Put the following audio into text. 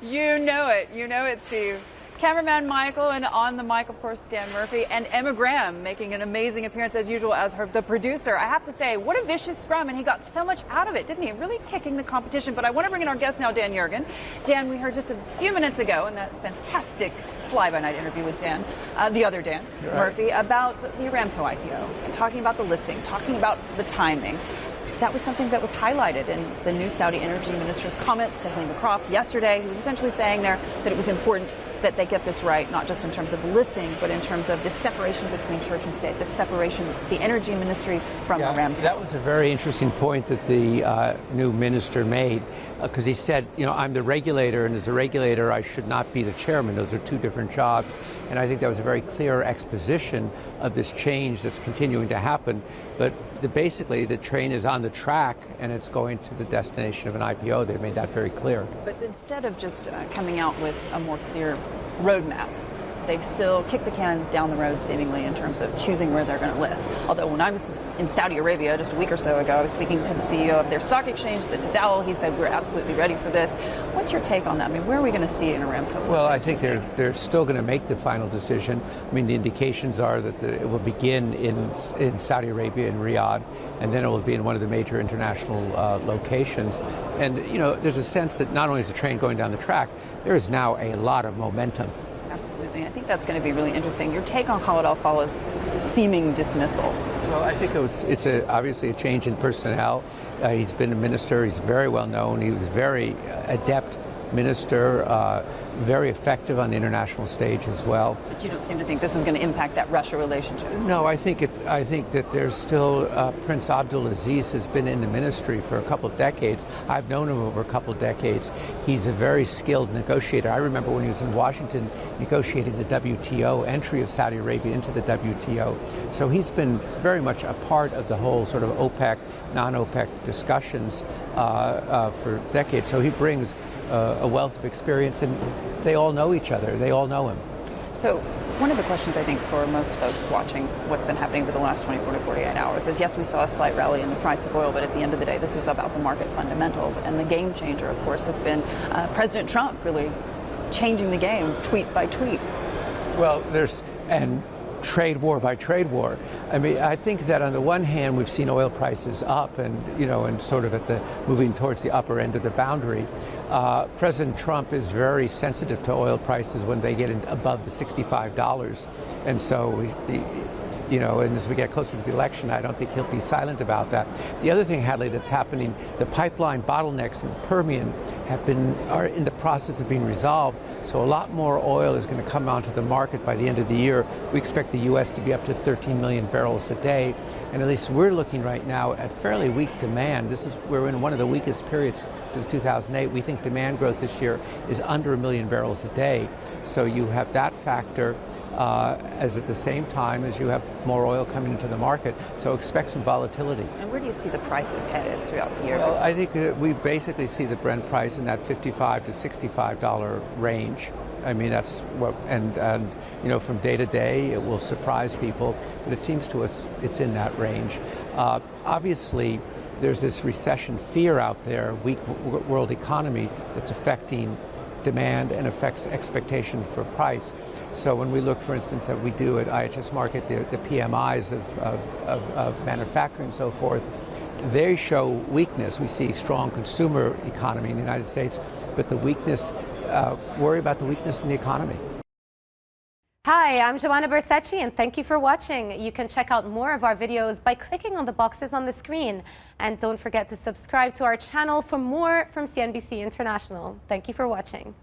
You know it. You know it, Steve. Cameraman Michael, and on the mic, of course, Dan Murphy, and Emma Graham making an amazing appearance as usual as the producer. I have to say, what a vicious scrum, and he got so much out of it, didn't he? Really kicking the competition. But I want to bring in our guest now, Dan Yergin. Dan, we heard just a few minutes ago in that fantastic fly-by-night interview with Dan, the other Dan Murphy, about the Aramco IPO, talking about the listing, talking about the timing. That was something that was highlighted in the new Saudi energy minister's comments to Helima Croft yesterday. He was essentially saying there that it was important that they get this right, not just in terms of the listing, but in terms of the separation between church and state, the separation of the energy ministry from Aramco. That was a very interesting point that the new minister made, because he said, you know, I'm the regulator, and as a regulator, I should not be the chairman. Those are two different jobs. And I think that was a very clear exposition of this change that's continuing to happen. But basically, the train is on the track, and it's going to the destination of an IPO. They've made that very clear. But instead of just coming out with a more clear roadmap, they've still kicked the can down the road, seemingly, in terms of choosing where they're going to list. Although when I was in Saudi Arabia just a week or so ago, I was speaking to the CEO of their stock exchange, the Tadawul. He said, we're absolutely ready for this. What's your take on that? I mean, where are we going to see an Aramco? Well, I think they're still going to make the final decision. I mean, the indications are that it will begin in Saudi Arabia, in Riyadh, and then it will be in one of the major international locations. And, you know, there's a sense that not only is the train going down the track, there is now a lot of momentum. Absolutely. I think that's going to be really interesting. Your take on Khalid Al-Falah's seeming dismissal? Well, I think it's obviously a change in personnel. He's been a minister. He's very well known. He was very adept minister, very effective on the international stage as well. But you don't seem to think this is going to impact that Russia relationship? No, I think that there's still Prince Abdulaziz has been in the ministry for a couple of decades. I've known him over a couple of decades. He's a very skilled negotiator. I remember when he was in Washington negotiating the WTO, entry of Saudi Arabia into the WTO. So he's been very much a part of the whole sort of OPEC, non-OPEC discussions for decades. So he brings a wealth of experience, and they all know each other. They all know him. So one of the questions I think for most folks watching what's been happening over the last 24 to 48 hours is, yes, we saw a slight rally in the price of oil, but at the end of the day, this is about the market fundamentals. And the game changer, of course, has been President Trump really changing the game tweet by tweet. Well, and trade war by trade war. I mean, I think that on the one hand, we've seen oil prices up and, you know, and sort of moving towards the upper end of the boundary. President Trump is very sensitive to oil prices when they get above the $65. And so, you know, and as we get closer to the election, I don't think he'll be silent about that. The other thing, Hadley, that's happening, the pipeline bottlenecks in the Permian are in the process of being resolved. So a lot more oil is going to come onto the market by the end of the year. We expect the U.S. to be up to 13 million barrels a day. And at least we're looking right now at fairly weak demand. We're in one of the weakest periods since 2008. We think demand growth this year is under 1 million barrels a day. So you have that factor as at the same time as you have more oil coming into the market. So expect some volatility. And where do you see the prices headed throughout the year? Well, I think we basically see the Brent price in that $55 to $65 range. I mean, that's what, and you know, from day to day, it will surprise people, but it seems to us it's in that range. Obviously, there's this recession fear out there, weak world economy that's affecting demand and affects expectation for price. So when we look, for instance, that we do at IHS Markit, the PMIs of manufacturing and so forth, they show weakness. We see strong consumer economy in the United States, but the weakness, worry about the weakness in the economy. Hi, I'm Joanna Bersecci, and thank you for watching. You can check out more of our videos by clicking on the boxes on the screen. And don't forget to subscribe to our channel for more from CNBC International. Thank you for watching.